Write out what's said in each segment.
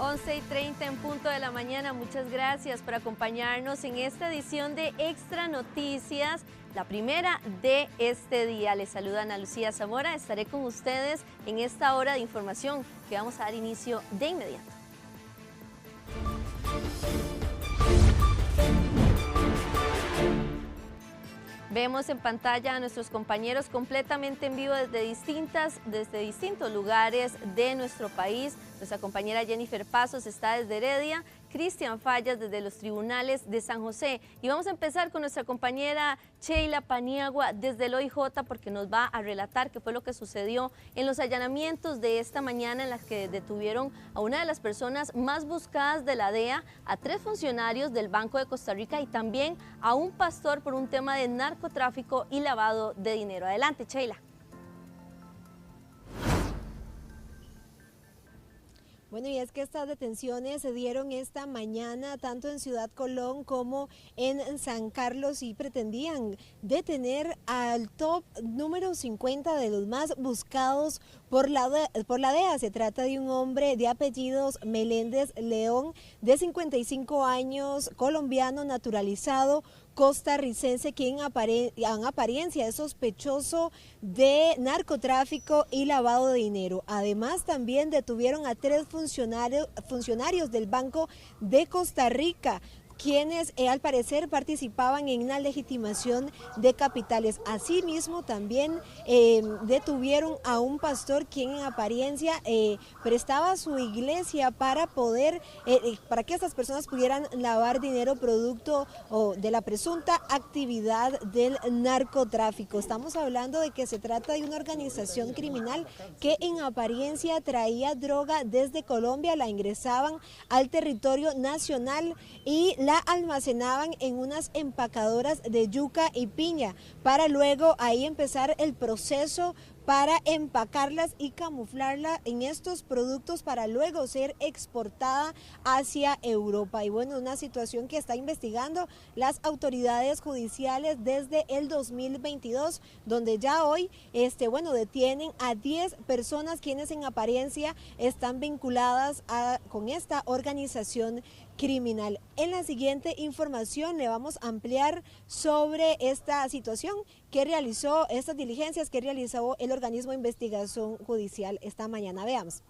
11:30 en punto de la mañana. Muchas gracias por acompañarnos en esta edición de Extra Noticias, la primera de este día. Les saluda Ana Lucía Zamora. Estaré con ustedes en esta hora de información que vamos a dar inicio de inmediato. Vemos en pantalla a nuestros compañeros completamente en vivo desde distintos lugares de nuestro país. Nuestra compañera Jennifer Pasos está desde Heredia, Cristian Fallas desde los tribunales de San José. Y vamos a empezar con nuestra compañera Sheila Paniagua desde el OIJ, porque nos va a relatar qué fue lo que sucedió en los allanamientos de esta mañana, en las que detuvieron a una de las personas más buscadas de la DEA, a 3 funcionarios del Banco de Costa Rica y también a un pastor por un tema de narcotráfico y lavado de dinero. Adelante, Sheila. Bueno, y es que estas detenciones se dieron esta mañana tanto en Ciudad Colón como en San Carlos y pretendían detener al top número 50 de los más buscados por la DEA. Se trata de un hombre de apellidos Meléndez León, de 55 años, colombiano naturalizado, costarricense, quien en apariencia es sospechoso de narcotráfico y lavado de dinero. Además, también detuvieron a 3 funcionarios del Banco de Costa Rica, quienes al parecer participaban en una legitimación de capitales. Asimismo, también detuvieron a un pastor quien en apariencia prestaba su iglesia para que estas personas pudieran lavar dinero producto de la presunta actividad del narcotráfico. Estamos hablando de que se trata de una organización criminal que en apariencia traía droga desde Colombia, la ingresaban al territorio nacional y la almacenaban en unas empacadoras de yuca y piña para luego ahí empezar el proceso para empacarlas y camuflarla en estos productos para luego ser exportada hacia Europa. Y bueno, una situación que está investigando las autoridades judiciales desde el 2022, donde ya hoy detienen a 10 personas quienes en apariencia están vinculadas con esta organización criminal. En la siguiente información le vamos a ampliar sobre esta situación que realizó, estas diligencias que realizó el organismo de investigación judicial esta mañana. Veamos.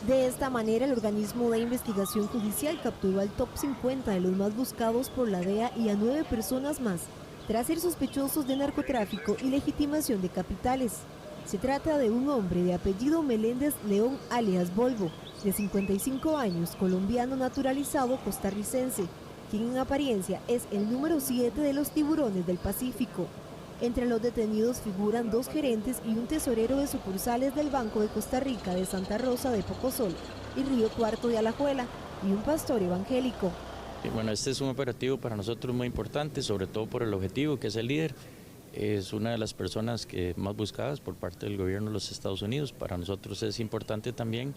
De esta manera, el organismo de investigación judicial capturó al top 50 de los más buscados por la DEA y a 9 personas más, tras ser sospechosos de narcotráfico y legitimación de capitales. Se trata de un hombre de apellido Meléndez León, alias Volvo, de 55 años, colombiano naturalizado costarricense, quien en apariencia es el número 7 de los tiburones del Pacífico. Entre los detenidos figuran 2 gerentes y un tesorero de sucursales del Banco de Costa Rica de Santa Rosa de Pocosol y Río Cuarto de Alajuela y un pastor evangélico. Bueno, este es un operativo para nosotros muy importante, sobre todo por el objetivo, que es el líder. Es una de las personas más buscadas por parte del gobierno de los Estados Unidos. Para nosotros es importante también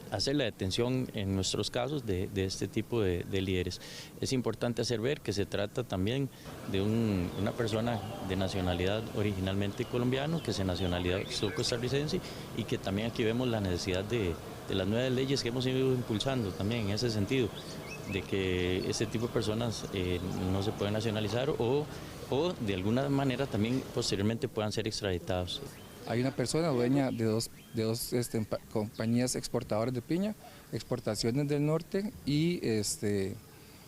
hacer la detención en nuestros casos de este tipo de líderes. Es importante hacer ver que se trata también de una persona de nacionalidad originalmente colombiano, que se nacionalizó costarricense y que también aquí vemos la necesidad de las nuevas leyes que hemos ido impulsando también en ese sentido, de que este tipo de personas no se pueden nacionalizar o de alguna manera también posteriormente puedan ser extraditados. Hay una persona dueña de dos compañías exportadoras de piña, Exportaciones del Norte, y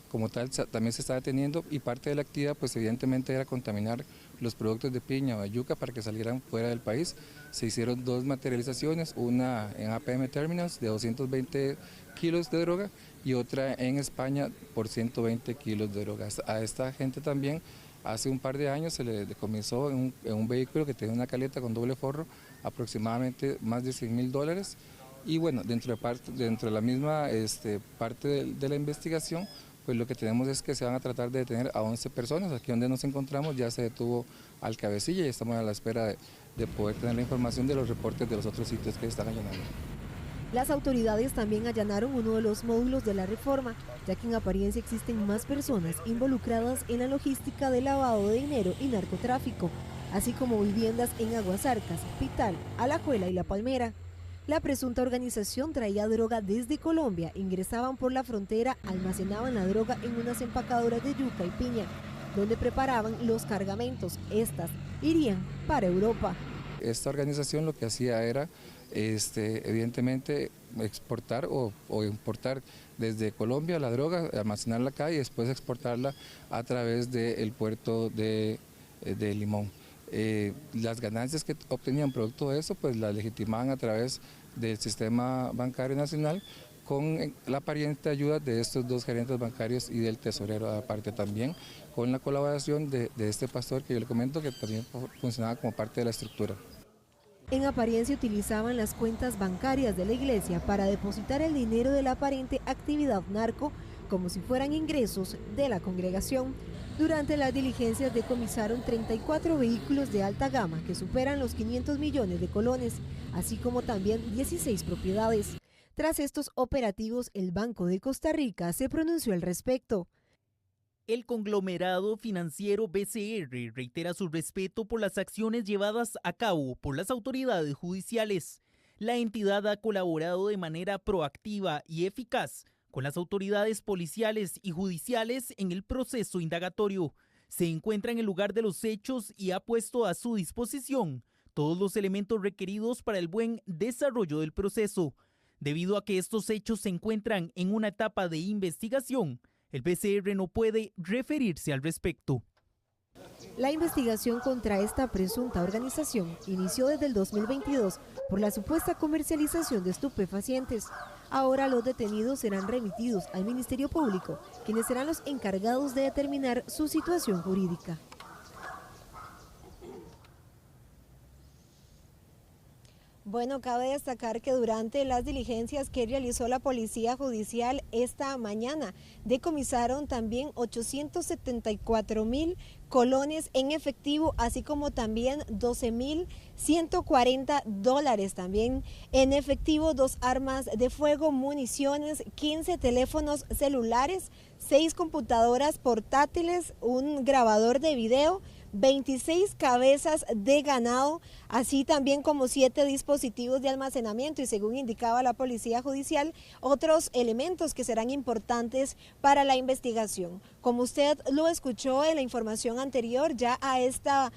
como tal también se está deteniendo, y parte de la actividad pues evidentemente era contaminar los productos de piña o de yuca para que salieran fuera del país. Se hicieron 2 materializaciones, una en APM Terminals de 220 kilos de droga y otra en España por 120 kilos de droga. A esta gente también hace un par de años se le decomisó en un vehículo que tenía una caleta con doble forro aproximadamente más de $100,000, y bueno, dentro de la misma parte de la investigación pues lo que tenemos es que se van a tratar de detener a 11 personas. Aquí donde nos encontramos ya se detuvo al cabecilla y estamos a la espera de poder tener la información de los reportes de los otros sitios que están allanando. Las autoridades también allanaron uno de los módulos de la reforma, ya que en apariencia existen más personas involucradas en la logística de lavado de dinero y narcotráfico, así como viviendas en Aguasarcas, Pital, Alajuela y La Palmera. La presunta organización traía droga desde Colombia, ingresaban por la frontera, almacenaban la droga en unas empacadoras de yuca y piña, donde preparaban los cargamentos. Estas irían para Europa. Esta organización lo que hacía era, evidentemente, exportar o importar desde Colombia la droga, almacenarla acá y después exportarla a través del puerto de Limón. Las ganancias que obtenían producto de eso, pues las legitimaban a través del sistema bancario nacional con la aparente ayuda de estos dos gerentes bancarios y del tesorero, aparte también con la colaboración de este pastor que yo le comento que también funcionaba como parte de la estructura. En apariencia utilizaban las cuentas bancarias de la iglesia para depositar el dinero de la aparente actividad narco como si fueran ingresos de la congregación. Durante las diligencias decomisaron 34 vehículos de alta gama que superan los 500 millones de colones, así como también 16 propiedades. Tras estos operativos, el Banco de Costa Rica se pronunció al respecto. El conglomerado financiero BCR reitera su respeto por las acciones llevadas a cabo por las autoridades judiciales. La entidad ha colaborado de manera proactiva y eficaz con las autoridades policiales y judiciales en el proceso indagatorio. Se encuentra en el lugar de los hechos y ha puesto a su disposición todos los elementos requeridos para el buen desarrollo del proceso. Debido a que estos hechos se encuentran en una etapa de investigación, el BCR no puede referirse al respecto. La investigación contra esta presunta organización inició desde el 2022 por la supuesta comercialización de estupefacientes. Ahora los detenidos serán remitidos al Ministerio Público, quienes serán los encargados de determinar su situación jurídica. Bueno, cabe destacar que durante las diligencias que realizó la Policía Judicial esta mañana, decomisaron también 874.000 colones en efectivo, así como también 12.140 dólares también en efectivo, 2 armas de fuego, municiones, 15 teléfonos celulares, 6 computadoras portátiles, un grabador de video, 26 cabezas de ganado, así también como 7 dispositivos de almacenamiento y, según indicaba la Policía Judicial, otros elementos que serán importantes para la investigación. Como usted lo escuchó en la información anterior, ya a esta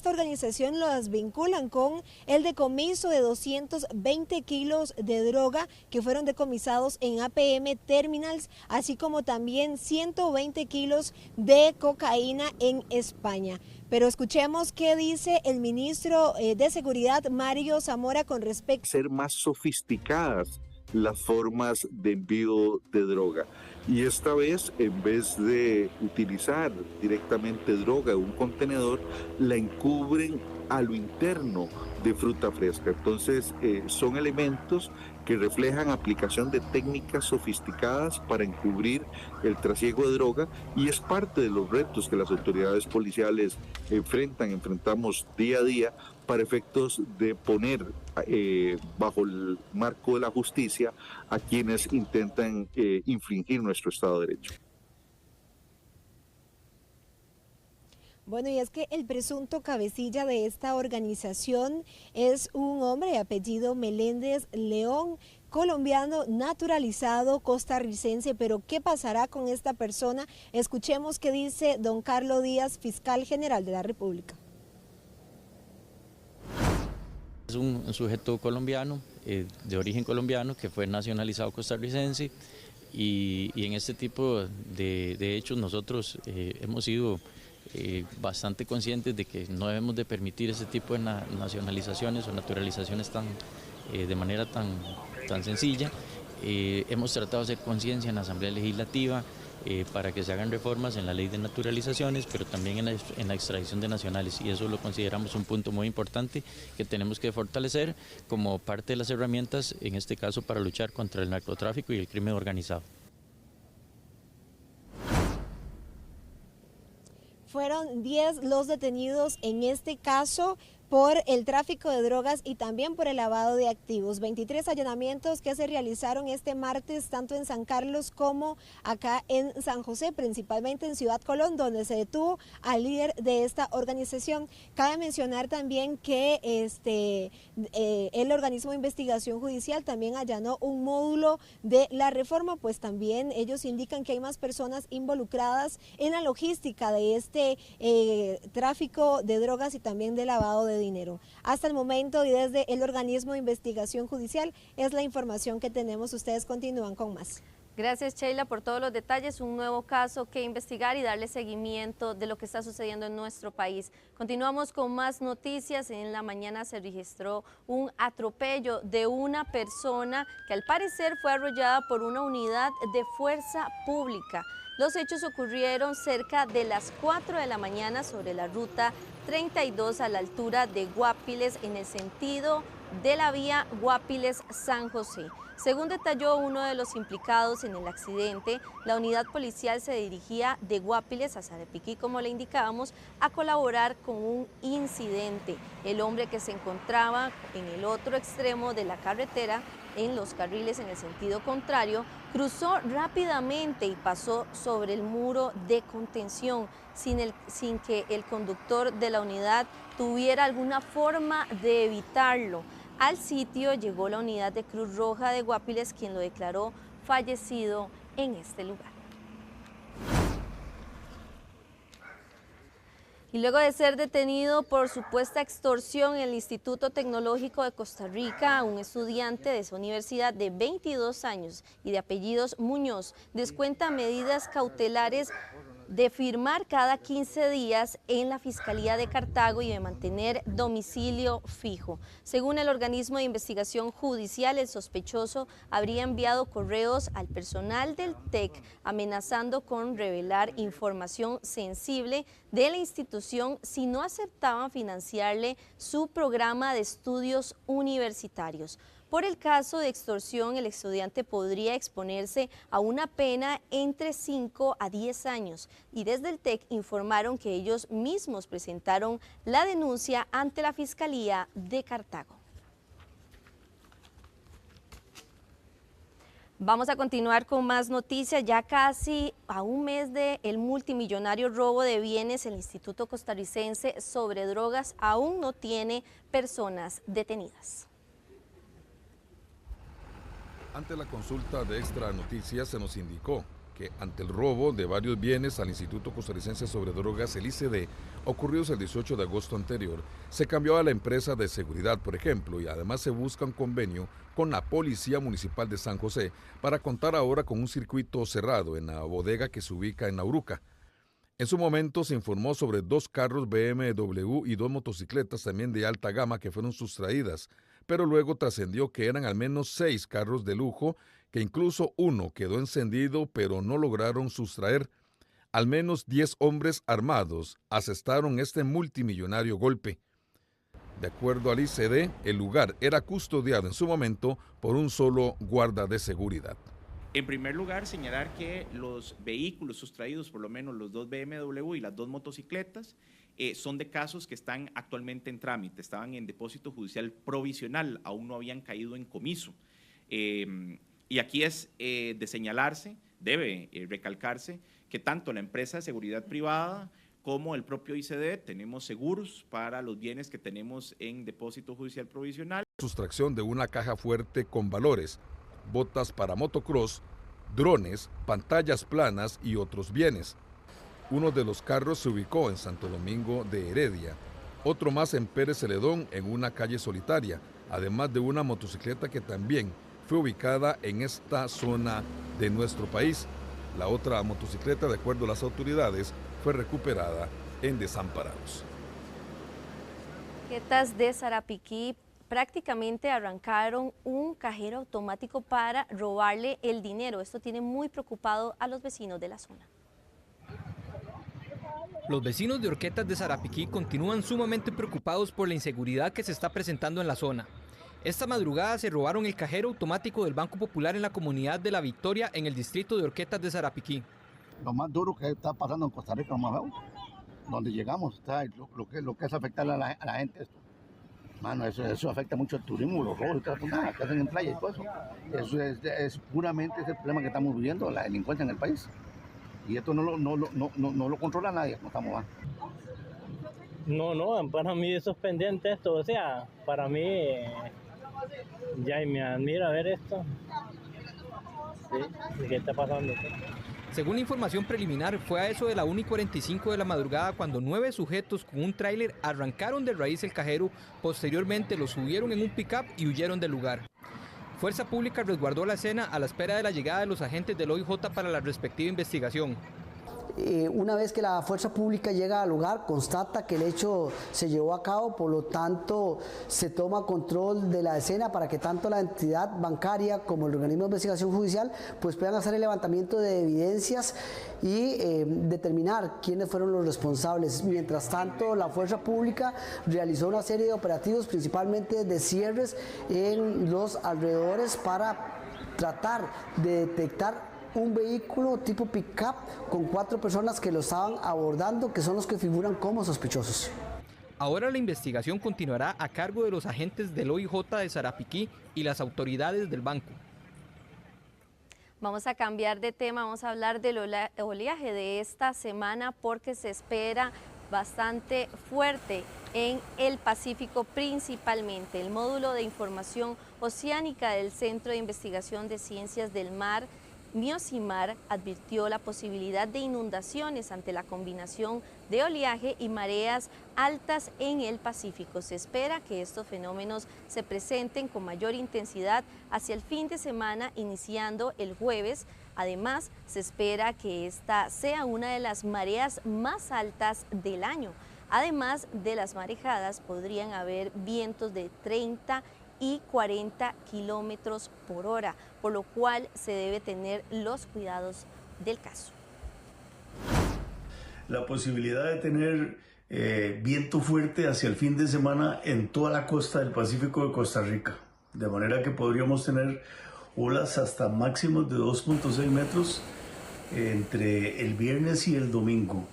organización las vinculan con el decomiso de 220 kilos de droga que fueron decomisados en APM Terminals, así como también 120 kilos de cocaína en España. Pero escuchemos qué dice el ministro de Seguridad, Mario Zamora, con respecto a ser más sofisticadas las formas de envío de droga. Y esta vez, en vez de utilizar directamente droga en un contenedor, la encubren a lo interno de fruta fresca. Entonces, son elementos que reflejan aplicación de técnicas sofisticadas para encubrir el trasiego de droga, y es parte de los retos que las autoridades policiales enfrentamos día a día para efectos de poner bajo el marco de la justicia a quienes intentan infringir nuestro Estado de Derecho. Bueno, y es que el presunto cabecilla de esta organización es un hombre de apellido Meléndez León, colombiano naturalizado costarricense. Pero ¿qué pasará con esta persona? Escuchemos qué dice don Carlos Díaz, fiscal general de la República. Es un sujeto colombiano, de origen colombiano, que fue nacionalizado costarricense, y en este tipo de hechos nosotros hemos sido bastante conscientes de que no debemos de permitir ese tipo de nacionalizaciones o naturalizaciones de manera tan sencilla. Hemos tratado de hacer conciencia en la Asamblea Legislativa para que se hagan reformas en la ley de naturalizaciones, pero también en la extradición de nacionales, y eso lo consideramos un punto muy importante que tenemos que fortalecer como parte de las herramientas, en este caso para luchar contra el narcotráfico y el crimen organizado. Fueron 10 los detenidos en este caso por el tráfico de drogas y también por el lavado de activos. 23 allanamientos que se realizaron este martes tanto en San Carlos como acá en San José, principalmente en Ciudad Colón, donde se detuvo al líder de esta organización. Cabe mencionar también que el organismo de investigación judicial también allanó un módulo de la Reforma, pues también ellos indican que hay más personas involucradas en la logística de este tráfico de drogas y también de lavado de dinero. Hasta el momento y desde el organismo de investigación judicial es la información que tenemos. Ustedes continúan con más. Gracias, Sheila, por todos los detalles. Un nuevo caso que investigar y darle seguimiento de lo que está sucediendo en nuestro país. Continuamos con más noticias. En la mañana se registró un atropello de una persona que al parecer fue arrollada por una unidad de fuerza pública. Los hechos ocurrieron cerca de las 4 de la mañana sobre la ruta 32 a la altura de Guapiles en el sentido de la vía Guapiles-San José. Según detalló uno de los implicados en el accidente, la unidad policial se dirigía de Guapiles a Sarapiquí, como le indicábamos, a colaborar con un incidente. El hombre que se encontraba en el otro extremo de la carretera, en los carriles en el sentido contrario, cruzó rápidamente y pasó sobre el muro de contención sin que el conductor de la unidad tuviera alguna forma de evitarlo. Al sitio llegó la unidad de Cruz Roja de Guapiles, quien lo declaró fallecido en este lugar. Y luego de ser detenido por supuesta extorsión en el Instituto Tecnológico de Costa Rica, un estudiante de esa universidad de 22 años y de apellidos Muñoz descuenta medidas cautelares de firmar cada 15 días en la Fiscalía de Cartago y de mantener domicilio fijo. Según el organismo de investigación judicial, el sospechoso habría enviado correos al personal del TEC amenazando con revelar información sensible de la institución si no aceptaban financiarle su programa de estudios universitarios. Por el caso de extorsión, el estudiante podría exponerse a una pena entre 5 a 10 años y desde el TEC informaron que ellos mismos presentaron la denuncia ante la Fiscalía de Cartago. Vamos a continuar con más noticias. Ya casi a un mes del multimillonario robo de bienes, el Instituto Costarricense sobre Drogas aún no tiene personas detenidas. Ante la consulta de Extra Noticias se nos indicó que ante el robo de varios bienes al Instituto Costarricense sobre Drogas, el ICD, ocurridos el 18 de agosto anterior, se cambió a la empresa de seguridad, por ejemplo, y además se busca un convenio con la Policía Municipal de San José para contar ahora con un circuito cerrado en la bodega que se ubica en Nauruca. En su momento se informó sobre 2 carros BMW y 2 motocicletas también de alta gama que fueron sustraídas, pero luego trascendió que eran al menos 6 carros de lujo, que incluso uno quedó encendido, pero no lograron sustraer. Al menos 10 hombres armados asestaron este multimillonario golpe. De acuerdo al ICD, el lugar era custodiado en su momento por un solo guarda de seguridad. En primer lugar, señalar que los vehículos sustraídos, por lo menos los 2 BMW y las 2 motocicletas, son de casos que están actualmente en trámite, estaban en depósito judicial provisional, aún no habían caído en comiso. Y aquí es de señalarse, debe recalcarse, que tanto la empresa de seguridad privada como el propio ICD tenemos seguros para los bienes que tenemos en depósito judicial provisional. Sustracción de una caja fuerte con valores, botas para motocross, drones, pantallas planas y otros bienes. Uno de los carros se ubicó en Santo Domingo de Heredia, otro más en Pérez Celedón en una calle solitaria, además de una motocicleta que también fue ubicada en esta zona de nuestro país. La otra motocicleta, de acuerdo a las autoridades, fue recuperada en Desamparados. Tarjetas de Sarapiquí prácticamente arrancaron un cajero automático para robarle el dinero. Esto tiene muy preocupado a los vecinos de la zona. Los vecinos de Horquetas de Sarapiquí continúan sumamente preocupados por la inseguridad que se está presentando en la zona. Esta madrugada se robaron el cajero automático del Banco Popular en la comunidad de La Victoria, en el distrito de Horquetas de Sarapiquí. Lo más duro que está pasando en Costa Rica, lo más feo, donde llegamos, ¿sabes? Lo que es afectar a la gente esto. Mano, eso afecta mucho al turismo, los robos, nada, que hacen en playa y todo eso. Eso es puramente ese problema que estamos viviendo, la delincuencia en el país. Y esto no lo controla nadie, no estamos mal. No, para mí eso es pendiente esto, o sea, para mí ya me admira ver esto. Sí, ¿qué está pasando? Según la información preliminar, fue a eso de la 1:45 de la madrugada cuando 9 sujetos con un tráiler arrancaron de raíz el cajero, posteriormente los subieron en un pick-up y huyeron del lugar. Fuerza Pública resguardó la escena a la espera de la llegada de los agentes del OIJ para la respectiva investigación. Una vez que la fuerza pública llega al lugar, constata que el hecho se llevó a cabo, por lo tanto se toma control de la escena para que tanto la entidad bancaria como el organismo de investigación judicial pues puedan hacer el levantamiento de evidencias y determinar quiénes fueron los responsables. Mientras tanto, la fuerza pública realizó una serie de operativos, principalmente de cierres en los alrededores para tratar de detectar un vehículo tipo pick-up con 4 personas que lo estaban abordando, que son los que figuran como sospechosos. Ahora la investigación continuará a cargo de los agentes del OIJ de Sarapiquí y las autoridades del banco. Vamos a cambiar de tema, vamos a hablar del oleaje de esta semana porque se espera bastante fuerte en el Pacífico principalmente. El módulo de información oceánica del Centro de Investigación de Ciencias del Mar, MIOCIMAR, advirtió la posibilidad de inundaciones ante la combinación de oleaje y mareas altas en el Pacífico. Se espera que estos fenómenos se presenten con mayor intensidad hacia el fin de semana, iniciando el jueves. Además, se espera que esta sea una de las mareas más altas del año. Además de las marejadas, podrían haber vientos de 30 y 40 kilómetros por hora, por lo cual se debe tener los cuidados del caso. La posibilidad de tener viento fuerte hacia el fin de semana en toda la costa del Pacífico de Costa Rica, de manera que podríamos tener olas hasta máximos de 2.6 metros entre el viernes y el domingo.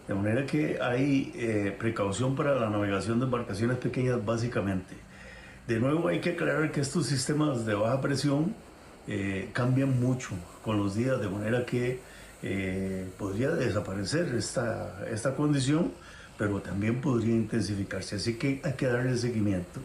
De manera que hay precaución para la navegación de embarcaciones pequeñas básicamente. De nuevo hay que aclarar que estos sistemas de baja presión cambian mucho con los días, de manera que podría desaparecer esta condición, pero también podría intensificarse, así que hay que darle seguimiento.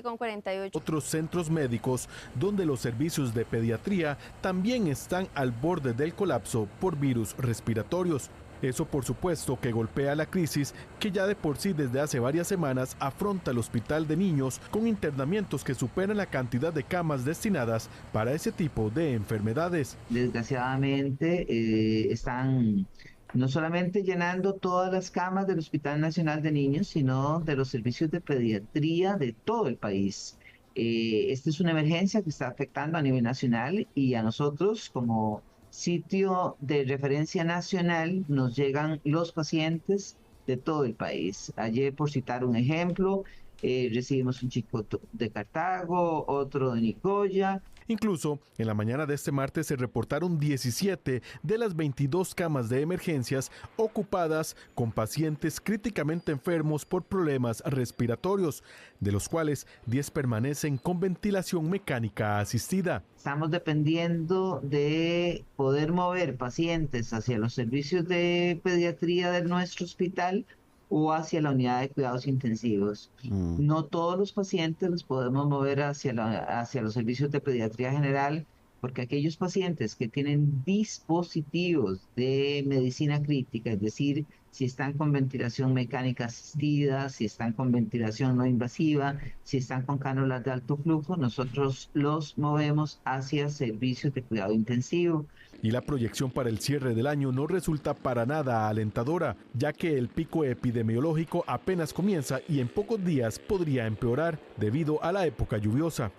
Con 48. Otros centros médicos donde los servicios de pediatría también están al borde del colapso por virus respiratorios. Eso por supuesto que golpea la crisis que ya de por sí desde hace varias semanas afronta el hospital de niños con internamientos que superan la cantidad de camas destinadas para ese tipo de enfermedades. Desgraciadamente están no solamente llenando todas las camas del Hospital Nacional de Niños, sino de los servicios de pediatría de todo el país. Esta es una emergencia que está afectando a nivel nacional y a nosotros como sitio de referencia nacional nos llegan los pacientes de todo el país. Ayer, por citar un ejemplo, recibimos un chico de Cartago, otro de Nicoya. Incluso, en la mañana de este martes se reportaron 17 de las 22 camas de emergencias ocupadas con pacientes críticamente enfermos por problemas respiratorios, de los cuales 10 permanecen con ventilación mecánica asistida. Estamos dependiendo de poder mover pacientes hacia los servicios de pediatría de nuestro hospital o hacia la unidad de cuidados intensivos. No todos los pacientes los podemos mover hacia los servicios de pediatría general, porque aquellos pacientes que tienen dispositivos de medicina crítica, es decir, si están con ventilación mecánica asistida, si están con ventilación no invasiva, si están con cánulas de alto flujo, nosotros los movemos hacia servicios de cuidado intensivo. Y la proyección para el cierre del año no resulta para nada alentadora, ya que el pico epidemiológico apenas comienza y en pocos días podría empeorar debido a la época lluviosa.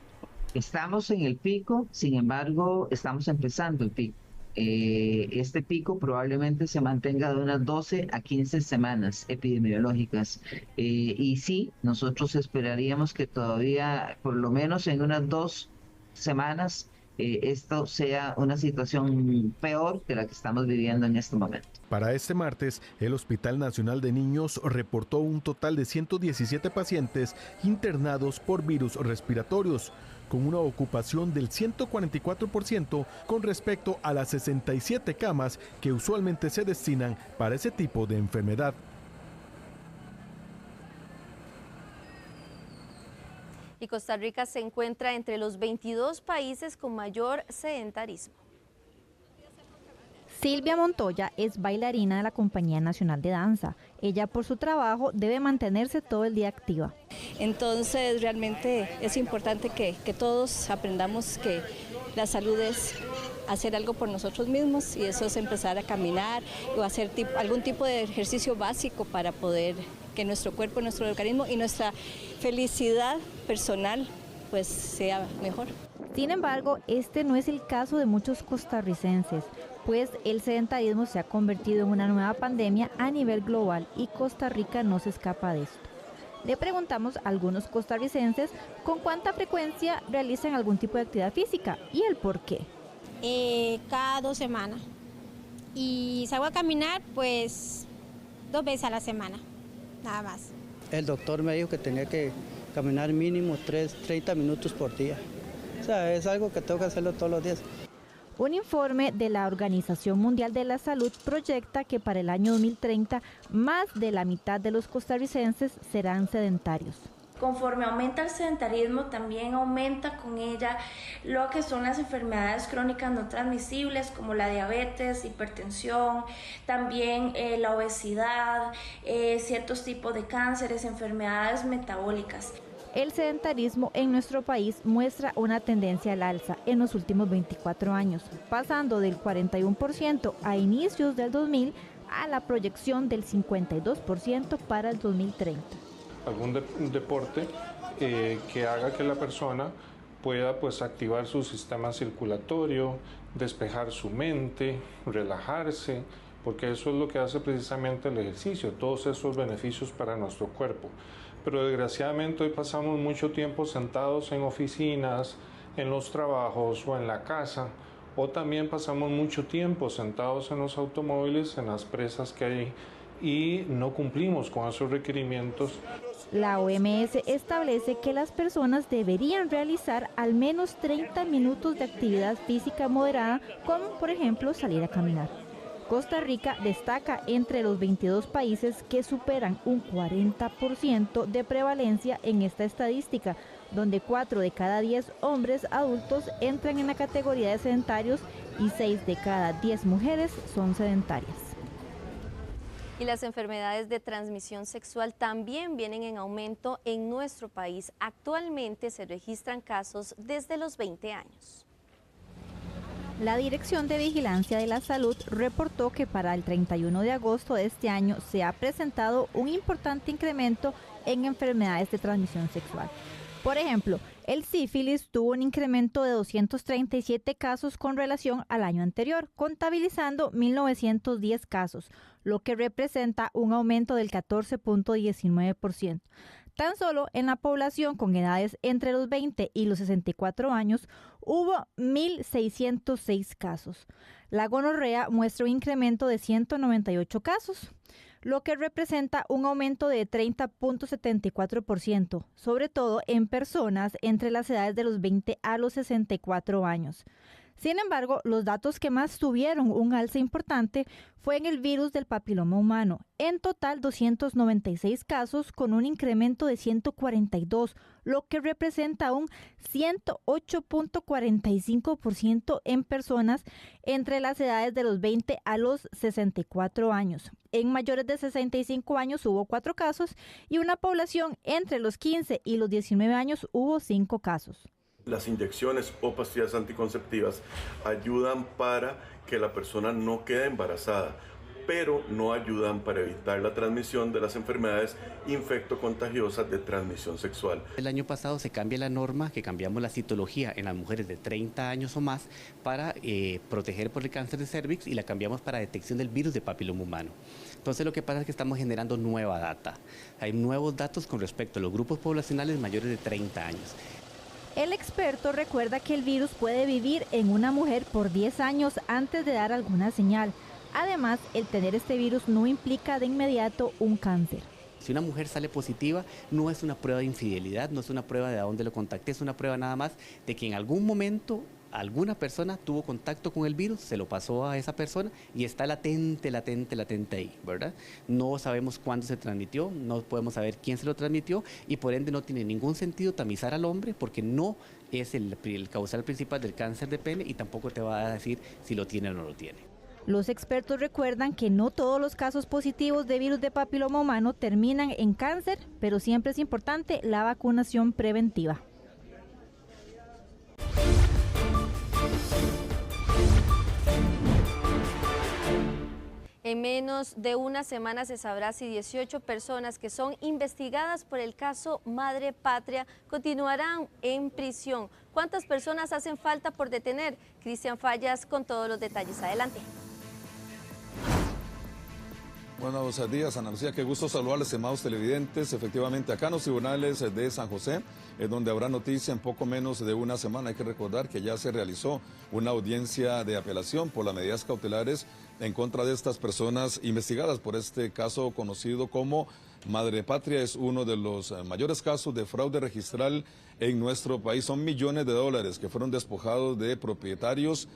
Estamos en el pico, sin embargo, estamos empezando el pico. Este pico probablemente se mantenga de unas 12 a 15 semanas epidemiológicas. Y sí, nosotros esperaríamos que todavía, por lo menos en unas 2 semanas, esto sea una situación peor que la que estamos viviendo en este momento. Para este martes, el Hospital Nacional de Niños reportó un total de 117 pacientes internados por virus respiratorios, con una ocupación del 144% con respecto a las 67 camas que usualmente se destinan para ese tipo de enfermedad. Y Costa Rica se encuentra entre los 22 países con mayor sedentarismo. Silvia Montoya es bailarina de la Compañía Nacional de Danza. Ella por su trabajo debe mantenerse todo el día activa. Entonces realmente es importante que todos aprendamos que la salud es hacer algo por nosotros mismos y eso es empezar a caminar o hacer algún tipo de ejercicio básico para poder que nuestro cuerpo, nuestro organismo y nuestra felicidad personal pues sea mejor. Sin embargo, este no es el caso de muchos costarricenses, pues el sedentarismo se ha convertido en una nueva pandemia a nivel global y Costa Rica no se escapa de esto. Le preguntamos a algunos costarricenses con cuánta frecuencia realizan algún tipo de actividad física y el por qué. Cada 2 semanas. Y salgo a caminar pues 2 veces a la semana, nada más. El doctor me dijo que tenía que caminar mínimo 30 minutos por día. O sea, es algo que tengo que hacerlo todos los días. Un informe de la Organización Mundial de la Salud proyecta que para el año 2030 más de la mitad de los costarricenses serán sedentarios. Conforme aumenta el sedentarismo, también aumenta con ella lo que son las enfermedades crónicas no transmisibles como la diabetes, hipertensión, también la obesidad, ciertos tipos de cánceres, enfermedades metabólicas. El sedentarismo en nuestro país muestra una tendencia al alza en los últimos 24 años, pasando del 41% a inicios del 2000 a la proyección del 52% para el 2030. Algún deporte que haga que la persona pueda activar su sistema circulatorio, despejar su mente, relajarse, porque eso es lo que hace precisamente el ejercicio, todos esos beneficios para nuestro cuerpo. Pero desgraciadamente hoy pasamos mucho tiempo sentados en oficinas, en los trabajos o en la casa, o también pasamos mucho tiempo sentados en los automóviles, en las presas que hay, y no cumplimos con esos requerimientos. La OMS establece que las personas deberían realizar al menos 30 minutos de actividad física moderada, como por ejemplo salir a caminar. Costa Rica destaca entre los 22 países que superan un 40% de prevalencia en esta estadística, donde 4 de cada 10 hombres adultos entran en la categoría de sedentarios y 6 de cada 10 mujeres son sedentarias. Y las enfermedades de transmisión sexual también vienen en aumento en nuestro país. Actualmente se registran casos desde los 20 años. La Dirección de Vigilancia de la Salud reportó que para el 31 de agosto de este año se ha presentado un importante incremento en enfermedades de transmisión sexual. Por ejemplo, el sífilis tuvo un incremento de 237 casos con relación al año anterior, contabilizando 1.910 casos, lo que representa un aumento del 14.19%. Tan solo en la población con edades entre los 20 y los 64 años hubo 1.606 casos. La gonorrea muestra un incremento de 198 casos, lo que representa un aumento de 30.74%, sobre todo en personas entre las edades de los 20 a los 64 años. Sin embargo, los datos que más tuvieron un alza importante fue en el virus del papiloma humano. En total, 296 casos con un incremento de 142, lo que representa un 108.45% en personas entre las edades de los 20 a los 64 años. En mayores de 65 años hubo 4 casos y una población entre los 15 y los 19 años hubo 5 casos. Las inyecciones o pastillas anticonceptivas ayudan para que la persona no quede embarazada, pero no ayudan para evitar la transmisión de las enfermedades infectocontagiosas de transmisión sexual. El año pasado se cambia la norma, que cambiamos la citología en las mujeres de 30 años o más para proteger por el cáncer de cervix y la cambiamos para detección del virus de papiloma humano. Entonces lo que pasa es que estamos generando nueva data. Hay nuevos datos con respecto a los grupos poblacionales mayores de 30 años. El experto recuerda que el virus puede vivir en una mujer por 10 años antes de dar alguna señal. Además, el tener este virus no implica de inmediato un cáncer. Si una mujer sale positiva, no es una prueba de infidelidad, no es una prueba de a dónde lo contacté, es una prueba nada más de que en algún momento alguna persona tuvo contacto con el virus, se lo pasó a esa persona y está latente ahí, ¿verdad? No sabemos cuándo se transmitió, no podemos saber quién se lo transmitió y por ende no tiene ningún sentido tamizar al hombre porque no es el causal principal del cáncer de pene y tampoco te va a decir si lo tiene o no lo tiene. Los expertos recuerdan que no todos los casos positivos de virus de papiloma humano terminan en cáncer, pero siempre es importante la vacunación preventiva. En menos de una semana se sabrá si 18 personas que son investigadas por el caso Madre Patria continuarán en prisión. ¿Cuántas personas hacen falta por detener? Cristian Fallas con todos los detalles. Adelante. Buenos días, Ana Lucía. Qué gusto saludarles, estimados televidentes. Efectivamente, acá en los tribunales de San José, es donde habrá noticia en poco menos de una semana. Hay que recordar que ya se realizó una audiencia de apelación por las medidas cautelares en contra de estas personas investigadas por este caso conocido como Madre Patria. Es uno de los mayores casos de fraude registral en nuestro país. Son millones de dólares que fueron despojados de propietarios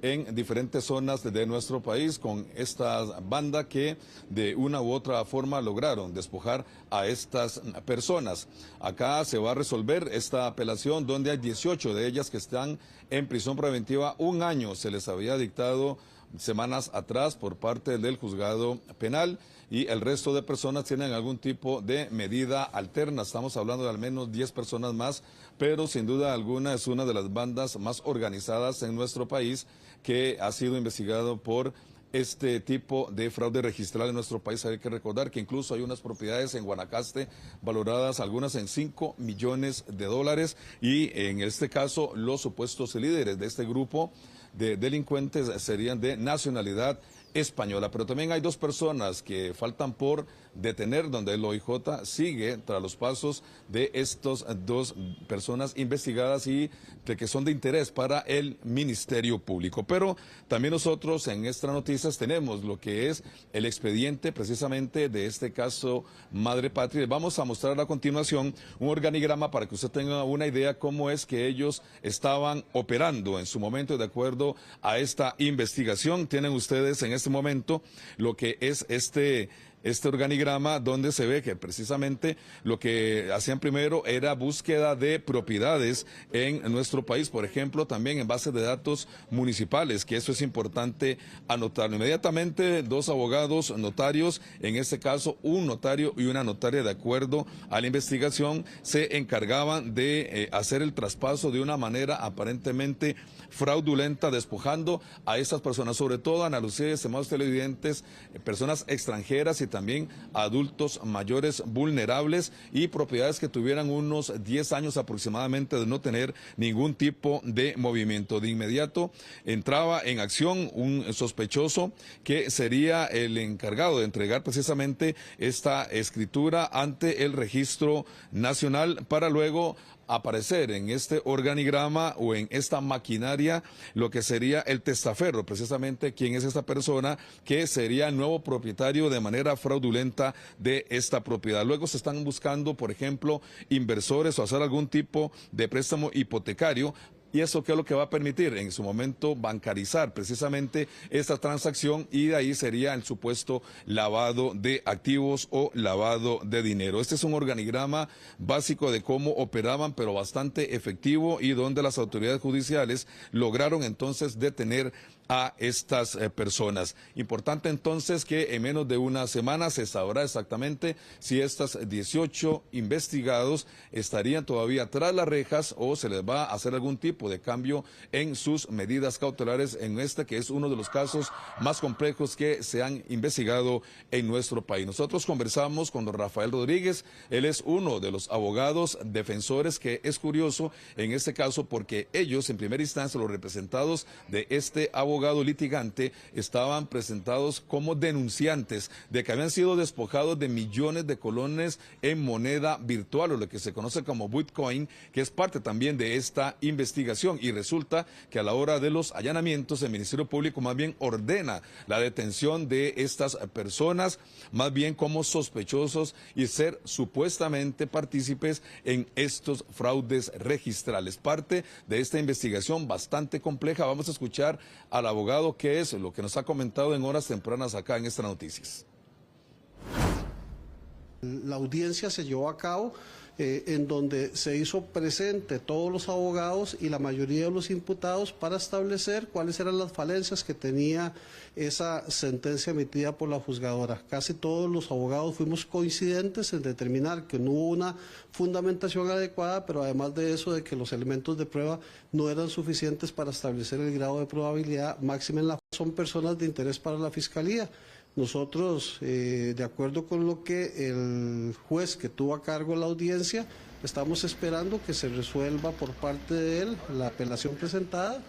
en diferentes zonas de nuestro país con esta banda que de una u otra forma lograron despojar a estas personas. Acá se va a resolver esta apelación donde hay 18 de ellas que están en prisión preventiva. Un año se les había dictado semanas atrás por parte del juzgado penal y el resto de personas tienen algún tipo de medida alterna. Estamos hablando de al menos 10 personas más, pero sin duda alguna es una de las bandas más organizadas en nuestro país que ha sido investigado por este tipo de fraude registral en nuestro país. Hay que recordar que incluso hay unas propiedades en Guanacaste valoradas algunas en 5 millones de dólares y en este caso los supuestos líderes de este grupo de delincuentes serían de nacionalidad española. Pero también hay 2 personas que faltan por detener, donde el OIJ sigue tras los pasos de estos 2 personas investigadas y de que son de interés para el Ministerio Público. Pero también nosotros en estas noticias tenemos lo que es el expediente precisamente de este caso Madre Patria. Vamos a mostrar a continuación un organigrama para que usted tenga una idea cómo es que ellos estaban operando en su momento de acuerdo a esta investigación. Tienen ustedes en este momento lo que es este organigrama donde se ve que precisamente lo que hacían primero era búsqueda de propiedades en nuestro país, por ejemplo, también en bases de datos municipales, que eso es importante anotarlo. Inmediatamente 2 abogados notarios, en este caso un notario y una notaria de acuerdo a la investigación, se encargaban de hacer el traspaso de una manera aparentemente fraudulenta, despojando a estas personas, sobre todo, Ana Lucía y estimados televidentes, personas extranjeras y también adultos mayores vulnerables y propiedades que tuvieran unos 10 años aproximadamente de no tener ningún tipo de movimiento. De inmediato entraba en acción un sospechoso que sería el encargado de entregar precisamente esta escritura ante el Registro Nacional para luego aparecer en este organigrama o en esta maquinaria lo que sería el testaferro, precisamente quién es esta persona que sería el nuevo propietario de manera fraudulenta de esta propiedad. Luego se están buscando, por ejemplo, inversores o hacer algún tipo de préstamo hipotecario. ¿Y eso qué es lo que va a permitir? En su momento bancarizar precisamente esta transacción y de ahí sería el supuesto lavado de activos o lavado de dinero. Este es un organigrama básico de cómo operaban, pero bastante efectivo y donde las autoridades judiciales lograron entonces detener a estas personas. Importante entonces que en menos de una semana se sabrá exactamente si estas 18 investigados estarían todavía tras las rejas o se les va a hacer algún tipo tipo de cambio en sus medidas cautelares en este que es uno de los casos más complejos que se han investigado en nuestro país. Nosotros conversamos con don Rafael Rodríguez, él es uno de los abogados defensores, que es curioso en este caso porque ellos en primera instancia, los representados de este abogado litigante, estaban presentados como denunciantes de que habían sido despojados de millones de colones en moneda virtual, o lo que se conoce como Bitcoin, que es parte también de esta investigación, y resulta que a la hora de los allanamientos el Ministerio Público más bien ordena la detención de estas personas, más bien como sospechosos y ser supuestamente partícipes en estos fraudes registrales. Parte de esta investigación bastante compleja. Vamos a escuchar al abogado, que es lo que nos ha comentado en horas tempranas acá en Extra Noticias. La audiencia se llevó a cabo en donde se hizo presente todos los abogados y la mayoría de los imputados para establecer cuáles eran las falencias que tenía esa sentencia emitida por la juzgadora. Casi todos los abogados fuimos coincidentes en determinar que no hubo una fundamentación adecuada, pero además de eso, de que los elementos de prueba no eran suficientes para establecer el grado de probabilidad máxima en la. Son personas de interés para la Fiscalía. Nosotros, de acuerdo con lo que el juez que tuvo a cargo la audiencia, estamos esperando que se resuelva por parte de él la apelación presentada.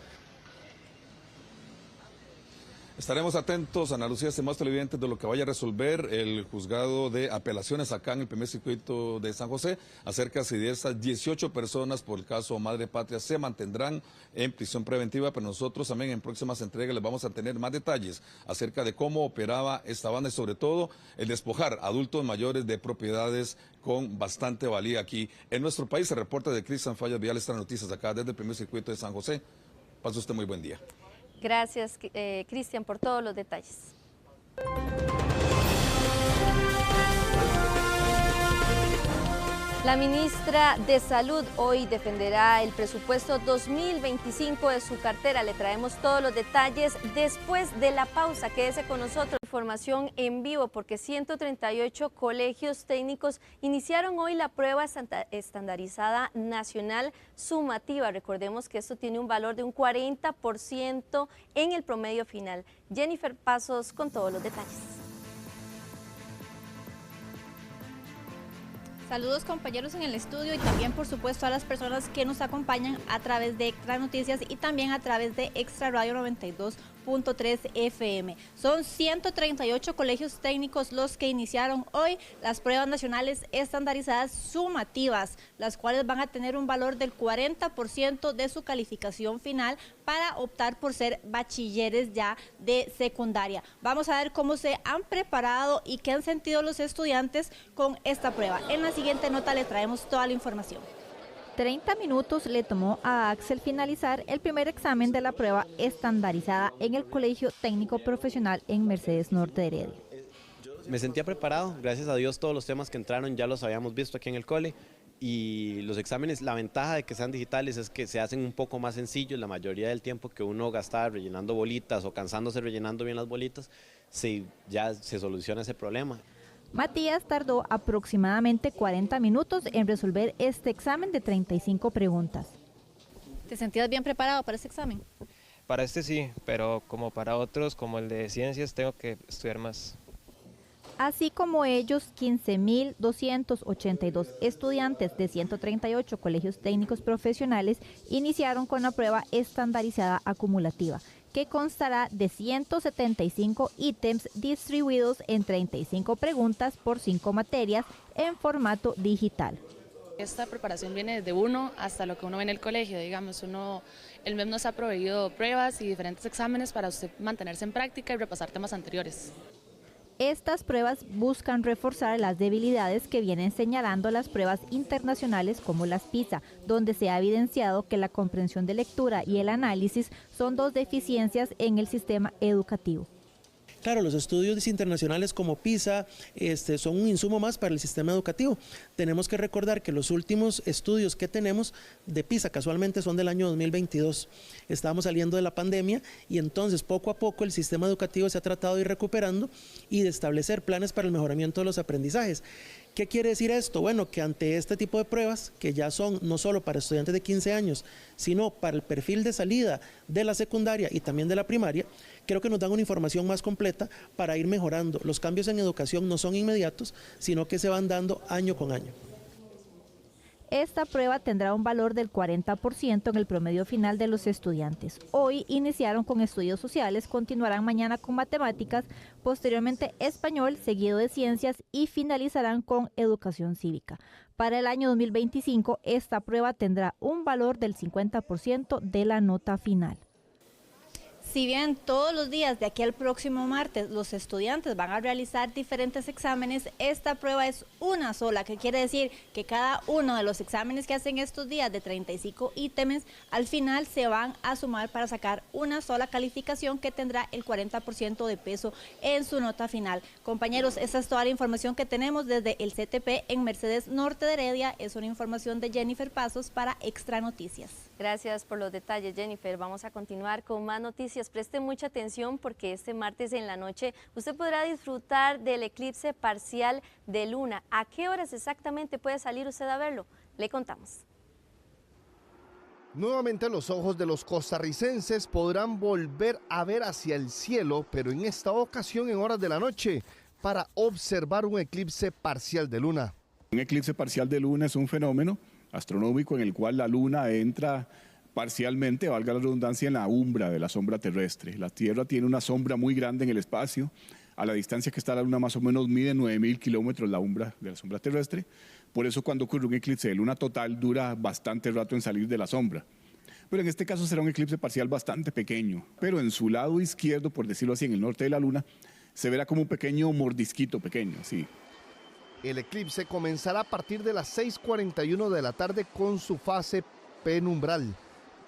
Estaremos atentos, Ana Lucía, más televidentes, de lo que vaya a resolver el juzgado de apelaciones acá en el primer circuito de San José, acerca si de esas 18 personas por el caso Madre Patria se mantendrán en prisión preventiva, pero nosotros también en próximas entregas les vamos a tener más detalles acerca de cómo operaba esta banda y sobre todo el despojar a adultos mayores de propiedades con bastante valía aquí en nuestro país. Se reporta de Cristian Fallas Vial, Extra Noticias acá desde el primer circuito de San José. Pase usted muy buen día. Gracias, Cristian, por todos los detalles. La ministra de Salud hoy defenderá el presupuesto 2025 de su cartera. Le traemos todos los detalles después de la pausa. Quédese con nosotros. Información en vivo, porque 138 colegios técnicos iniciaron hoy la prueba estandarizada nacional sumativa. Recordemos que esto tiene un valor de un 40% en el promedio final. Jennifer Pasos con todos los detalles. Saludos, compañeros en el estudio, y también por supuesto a las personas que nos acompañan a través de Extra Noticias y también a través de Extra Radio 92.3 FM. Son 138 colegios técnicos los que iniciaron hoy las pruebas nacionales estandarizadas sumativas, las cuales van a tener un valor del 40% de su calificación final para optar por ser bachilleres ya de secundaria. Vamos a ver cómo se han preparado y qué han sentido los estudiantes con esta prueba. En la siguiente nota le traemos toda la información. 30 minutos le tomó a Axel finalizar el primer examen de la prueba estandarizada en el Colegio Técnico Profesional en Mercedes Norte de Heredia. Me sentía preparado, gracias a Dios todos los temas que entraron ya los habíamos visto aquí en el cole, y los exámenes, la ventaja de que sean digitales es que se hacen un poco más sencillos. La mayoría del tiempo que uno gastaba rellenando bolitas o cansándose rellenando bien las bolitas, ya se soluciona ese problema. Matías tardó aproximadamente 40 minutos en resolver este examen de 35 preguntas. ¿Te sentías bien preparado para este examen? Para este sí, pero como para otros, como el de ciencias, tengo que estudiar más. Así como ellos, 15.282 estudiantes de 138 colegios técnicos profesionales iniciaron con la prueba estandarizada acumulativa, que constará de 175 ítems distribuidos en 35 preguntas por 5 materias en formato digital. Esta preparación viene desde uno hasta lo que uno ve en el colegio, digamos, el MEP nos ha proveído pruebas y diferentes exámenes para usted mantenerse en práctica y repasar temas anteriores. Estas pruebas buscan reforzar las debilidades que vienen señalando las pruebas internacionales como las PISA, donde se ha evidenciado que la comprensión de lectura y el análisis son dos deficiencias en el sistema educativo. Claro, los estudios internacionales como PISA son un insumo más para el sistema educativo. Tenemos que recordar que los últimos estudios que tenemos de PISA casualmente son del año 2022. Estábamos saliendo de la pandemia y entonces poco a poco el sistema educativo se ha tratado de ir recuperando y de establecer planes para el mejoramiento de los aprendizajes. ¿Qué quiere decir esto? Bueno, que ante este tipo de pruebas, que ya son no solo para estudiantes de 15 años, sino para el perfil de salida de la secundaria y también de la primaria, creo que nos dan una información más completa para ir mejorando. Los cambios en educación no son inmediatos, sino que se van dando año con año. Esta prueba tendrá un valor del 40% en el promedio final de los estudiantes. Hoy iniciaron con estudios sociales, continuarán mañana con matemáticas, posteriormente español, seguido de ciencias y finalizarán con educación cívica. Para el año 2025, esta prueba tendrá un valor del 50% de la nota final. Si bien todos los días de aquí al próximo martes los estudiantes van a realizar diferentes exámenes, esta prueba es una sola, que quiere decir que cada uno de los exámenes que hacen estos días de 35 ítems, al final se van a sumar para sacar una sola calificación que tendrá el 40% de peso en su nota final. Compañeros, esa es toda la información que tenemos desde el CTP en Mercedes Norte de Heredia. Es una información de Jennifer Pasos para Extra Noticias. Gracias por los detalles, Jennifer. Vamos a continuar con más noticias. Preste mucha atención porque este martes en la noche usted podrá disfrutar del eclipse parcial de luna. ¿A qué horas exactamente puede salir usted a verlo? Le contamos. Nuevamente los ojos de los costarricenses podrán volver a ver hacia el cielo, pero en esta ocasión en horas de la noche, para observar un eclipse parcial de luna. Un eclipse parcial de luna es un fenómeno astronómico en el cual la luna entra parcialmente, valga la redundancia, en la umbra de la sombra terrestre. La Tierra tiene una sombra muy grande en el espacio. A la distancia que está la luna más o menos mide 9.000 kilómetros la umbra de la sombra terrestre. Por eso cuando ocurre un eclipse de luna total dura bastante rato en salir de la sombra. Pero en este caso será un eclipse parcial bastante pequeño. Pero en su lado izquierdo, por decirlo así, en el norte de la luna, se verá como un pequeño mordisquito pequeño, así. El eclipse comenzará a partir de las 6:41 de la tarde con su fase penumbral,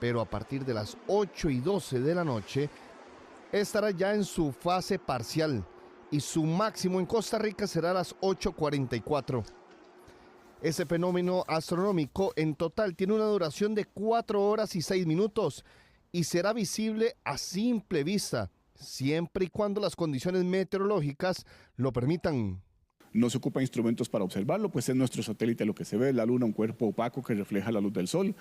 pero a partir de las 8:12 de la noche estará ya en su fase parcial y su máximo en Costa Rica será a las 8:44. Ese fenómeno astronómico en total tiene una duración de 4 horas y 6 minutos y será visible a simple vista, siempre y cuando las condiciones meteorológicas lo permitan. No se ocupan instrumentos para observarlo, pues es nuestro satélite lo que se ve, la luna, un cuerpo opaco que refleja la luz del sol.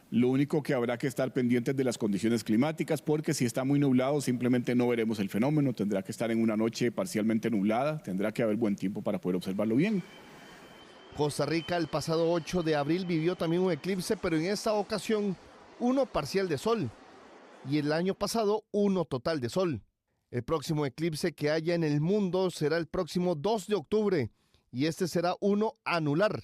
Lo único que habrá que estar pendientes de las condiciones climáticas, porque si está muy nublado simplemente no veremos el fenómeno, tendrá que estar en una noche parcialmente nublada, tendrá que haber buen tiempo para poder observarlo bien. Costa Rica el pasado 8 de abril vivió también un eclipse, pero en esta ocasión uno parcial de sol y el año pasado uno total de sol. El próximo eclipse que haya en el mundo será el próximo 2 de octubre y este será uno anular,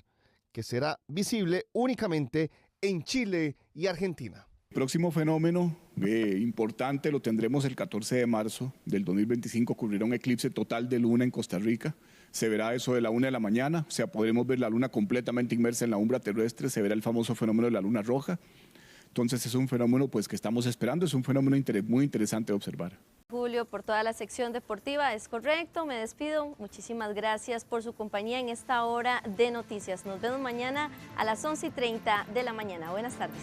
que será visible únicamente en Chile y Argentina. El próximo fenómeno importante lo tendremos el 14 de marzo del 2025, ocurrirá un eclipse total de luna en Costa Rica. Se verá eso de la 1 de la mañana, o sea, podremos ver la luna completamente inmersa en la umbra terrestre, se verá el famoso fenómeno de la luna roja. Entonces es un fenómeno pues que estamos esperando, es un fenómeno muy interesante de observar. Julio, por toda la sección deportiva, es correcto, me despido. Muchísimas gracias por su compañía en esta hora de noticias. Nos vemos mañana a las 11:30 de la mañana. Buenas tardes.